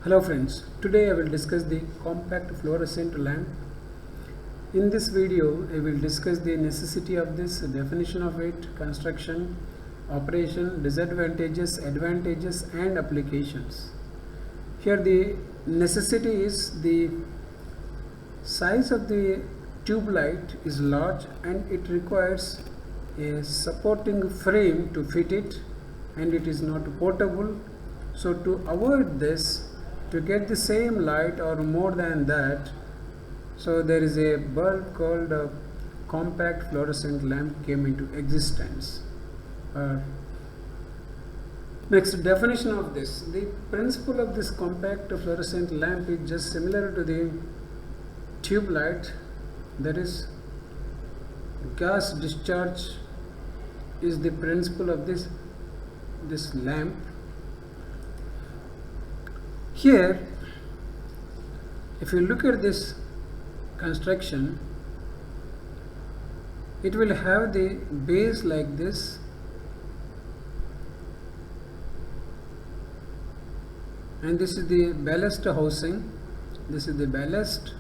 Hello friends, today I will discuss the compact fluorescent lamp. In this video, I will discuss the necessity of this, definition of it, construction, operation, disadvantages, advantages and applications. Here the necessity is the size of the tube light is large and it requires a supporting frame to fit it, and it is not portable. So to avoid this, to get the same light or more than that, so there is a bulb called a compact fluorescent lamp came into existence. Next, definition of this. The principle of this compact fluorescent lamp is just similar to the tube light, that is gas discharge is the principle of this lamp. Here, if you look at this construction, it will have the base like this, and this is the ballast housing, this is the ballast,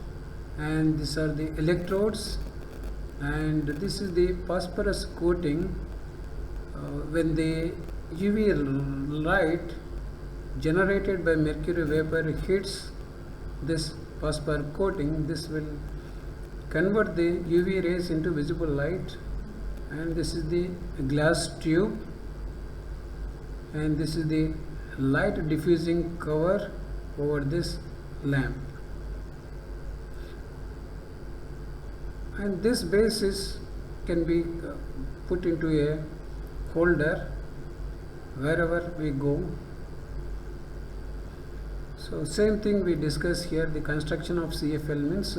and these are the electrodes, and this is the phosphorus coating. When the UV light generated by mercury vapor hits this phosphor coating, this will convert the UV rays into visible light. And this is the glass tube, and this is the light diffusing cover over this lamp, and this base can be put into a holder wherever we go. So same thing we discuss here. The construction of CFL means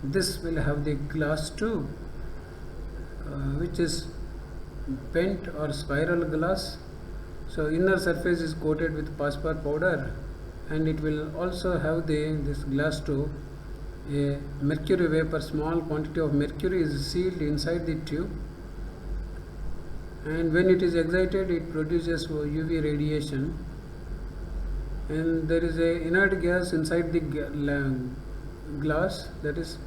this will have the glass tube which is bent or spiral glass. So inner surface is coated with phosphor powder, and it will also have this glass tube. A mercury vapor, small quantity of mercury is sealed inside the tube, and when it is excited it produces UV radiation, and there is a inert gas inside the glass, that is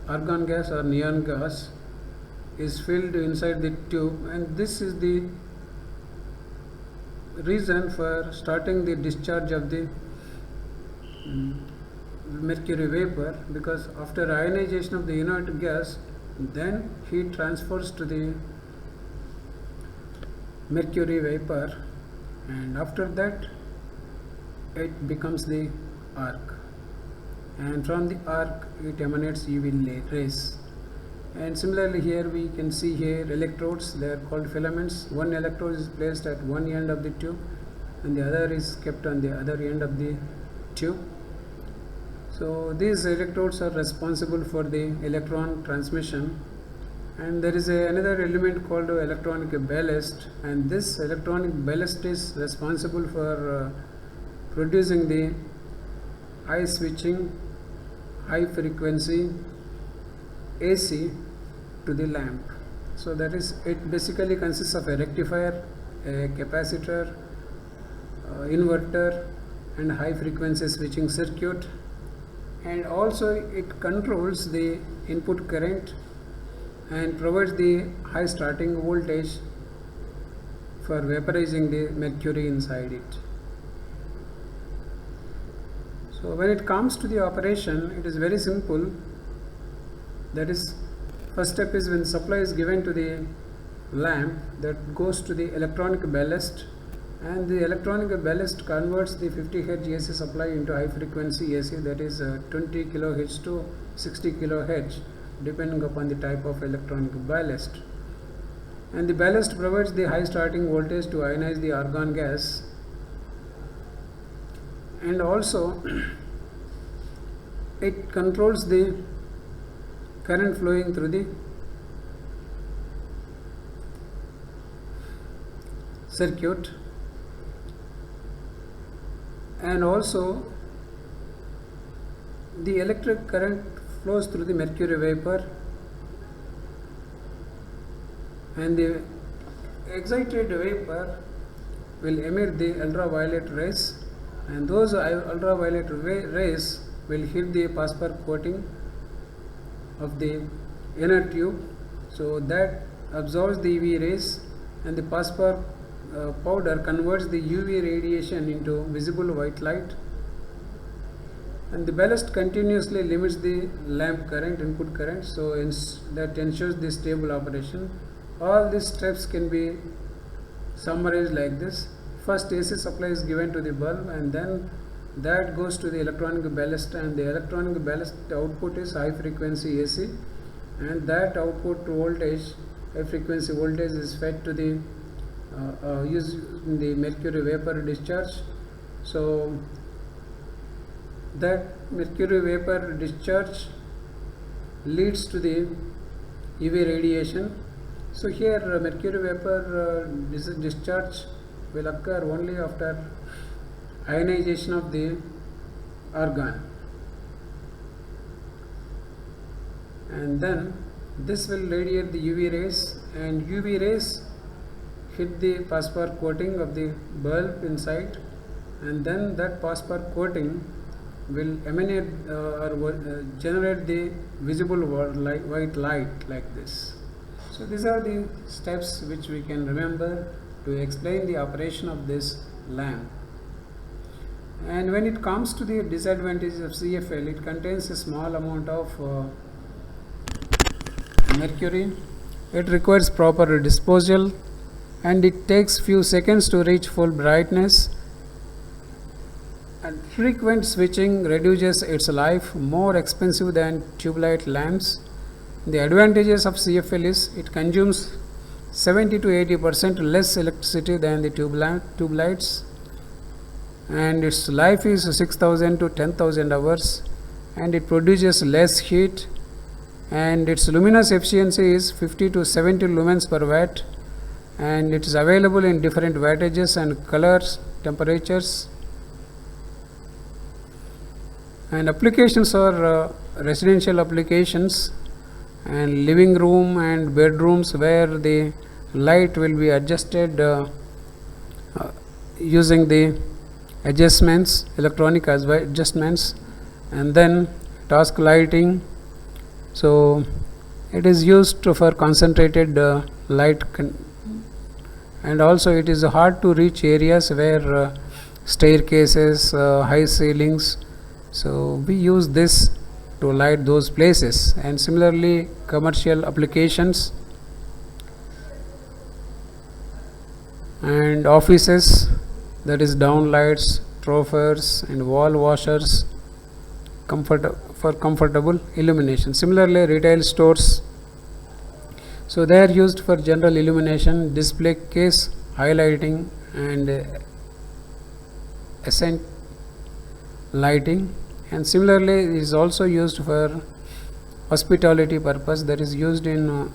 argon gas or neon gas is filled inside the tube, and this is the reason for starting the discharge of the mercury vapor, because after ionization of the inert gas, then heat transfers to the mercury vapor, and after that it becomes the arc, and from the arc it emanates UV rays. And similarly here we can see here electrodes, they are called filaments. One electrode is placed at one end of the tube and the other is kept on the other end of the tube. So these electrodes are responsible for the electron transmission, and there is another element called electronic ballast, and this electronic ballast is responsible for producing the high switching, high frequency AC to the lamp. So that is, it basically consists of a rectifier, a capacitor, inverter and high frequency switching circuit, and also it controls the input current and provides the high starting voltage for vaporizing the mercury inside it. So when it comes to the operation, it is very simple. That is, first step is when supply is given to the lamp, that goes to the electronic ballast, and the electronic ballast converts the 50 Hz AC supply into high frequency AC, that is 20 kHz to 60 kHz depending upon the type of electronic ballast. And the ballast provides the high starting voltage to ionize the argon gas, and also it controls the current flowing through the circuit, and also the electric current flows through the mercury vapor, and the excited vapor will emit the ultraviolet rays, and those ultraviolet rays will hit the phosphor coating of the inner tube, so that absorbs the UV rays, and the phosphor powder converts the UV radiation into visible white light, and the ballast continuously limits the lamp current, input current, so that ensures the stable operation. All these steps can be summarized like this. First, AC supply is given to the bulb, and then that goes to the electronic ballast, and the electronic ballast output is high frequency AC, and that output voltage, high frequency voltage, is fed to the using the mercury vapor discharge. So that mercury vapor discharge leads to the UV radiation. So here mercury vapor discharge will occur only after ionization of the argon, and then this will radiate the UV rays, and UV rays hit the phosphor coating of the bulb inside, and then that phosphor coating will emanate or generate the visible white light like this. So these are the steps which we can remember to explain the operation of this lamp. And when it comes to the disadvantages of CFL, it contains a small amount of mercury, it requires proper disposal, and it takes few seconds to reach full brightness, and frequent switching reduces its life, more expensive than tube light lamps. The advantages of CFL is it consumes 70 to 80% less electricity than the tube lights, and its life is 6,000 to 10,000 hours, and it produces less heat, and its luminous efficiency is 50 to 70 lumens per watt, and it is available in different wattages and colors, temperatures. And applications are residential applications and living room and bedrooms, where the light will be adjusted using the adjustments, electronic adjustments, and then task lighting. So it is used for concentrated light, and also it is hard to reach areas where staircases, high ceilings, so we use this to light those places. And similarly, commercial applications and offices, that is downlights, troffers and wall washers, for comfortable illumination. Similarly, retail stores, so they are used for general illumination, display case, highlighting and accent lighting. And similarly, it is also used for hospitality purpose, that is used in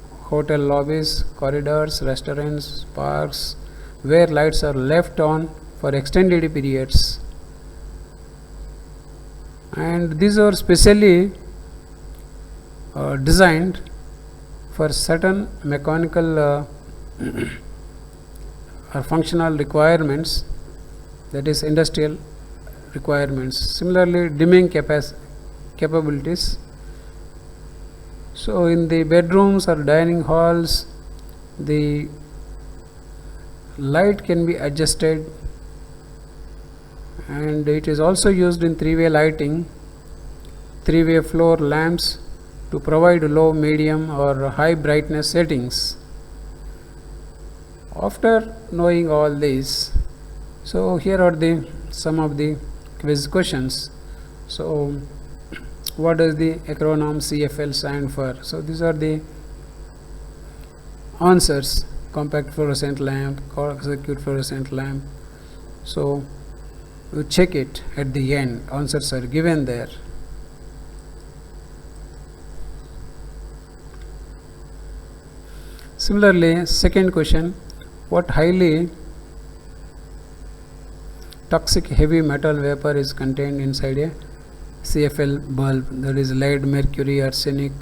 hotel lobbies, corridors, restaurants, parks, where lights are left on for extended periods. And these are specially designed for certain mechanical or functional requirements, that is industrial requirements. Similarly, dimming capabilities. So in the bedrooms or dining halls, the light can be adjusted, and it is also used in three-way lighting, three-way floor lamps, to provide low, medium or high brightness settings. After knowing all these, so here are some of the quiz questions. So what does the acronym CFL stand for? So these are the answers: compact fluorescent lamp, circuit fluorescent lamp. So you check it at the end, answers are given there. Similarly, second question: what highly toxic heavy metal vapor is contained inside a CFL bulb? That is lead, mercury, arsenic,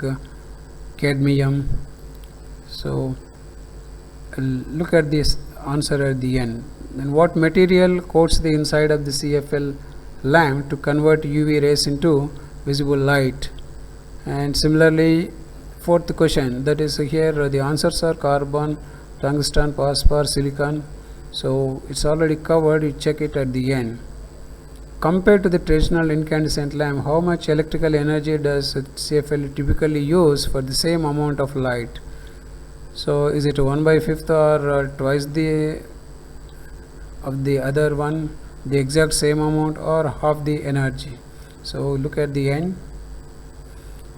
cadmium. So look at this answer at the end. Then what material coats the inside of the CFL lamp to convert UV rays into visible light? And similarly, fourth question, that is here the answers are carbon, tungsten, phosphor, silicon. So it's already covered, you check it at the end. Compared to the traditional incandescent lamp, how much electrical energy does CFL typically use for the same amount of light? So is it 1/5 or twice the of the other one, the exact same amount, or half the energy? So look at the end.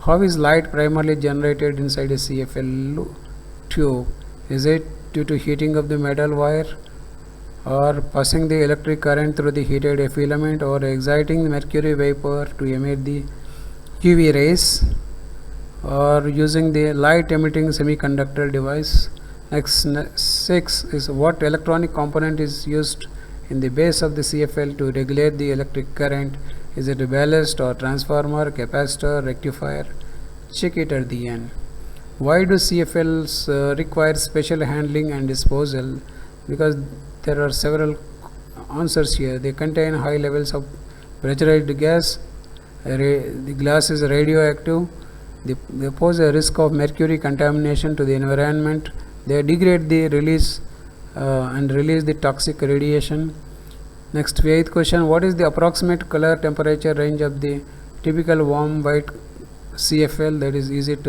How is light primarily generated inside a CFL tube? Is it due to heating of the metal wire, or passing the electric current through the heated filament, or exciting the mercury vapor to emit the UV rays, or using the light emitting semiconductor device? Next 6 is what electronic component is used in the base of the CFL to regulate the electric current? Is it a ballast or transformer, capacitor, rectifier? Check it at the end. Why do CFLs require special handling and disposal? Because there are several answers here. They contain high levels of pressurized gas. The glass is radioactive. They pose a risk of mercury contamination to the environment. They degrade the release the toxic radiation. Next, 8th question, what is the approximate color temperature range of the typical warm white CFL? That is it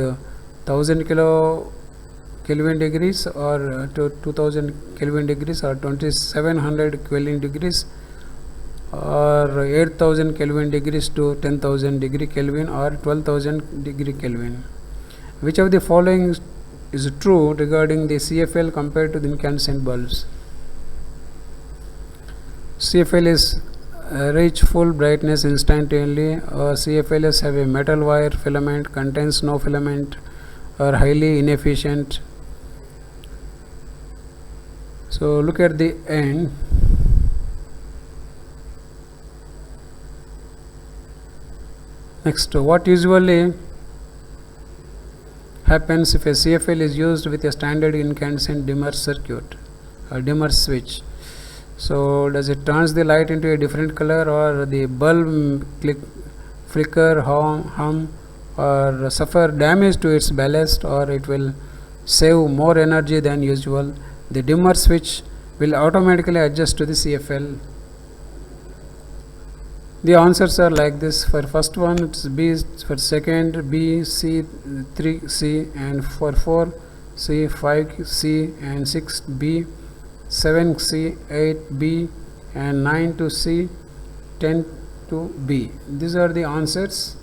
1000 Kelvin degrees, or 2000 Kelvin degrees, or 2700 Kelvin degrees, or 8000 Kelvin degrees to 10,000 degree Kelvin, or 12,000 degree Kelvin? Which of the following is true regarding the CFL compared to the incandescent bulbs? CFL is reach full brightness instantaneously, or CFLs have a metal wire filament, contains no filament, or highly inefficient. So look at the end. Next, what usually happens if a CFL is used with a standard incandescent dimmer circuit or dimmer switch? So does it turns the light into a different color, or the bulb flicker, hum, or suffer damage to its ballast, or it will save more energy than usual? The dimmer switch will automatically adjust to the CFL. The answers are like this. For first one it's B, for second B, C, 3 C, and for 4 C, 5 C, and 6 B, 7 C, 8 B, and 9 to C, 10 to B. These are the answers.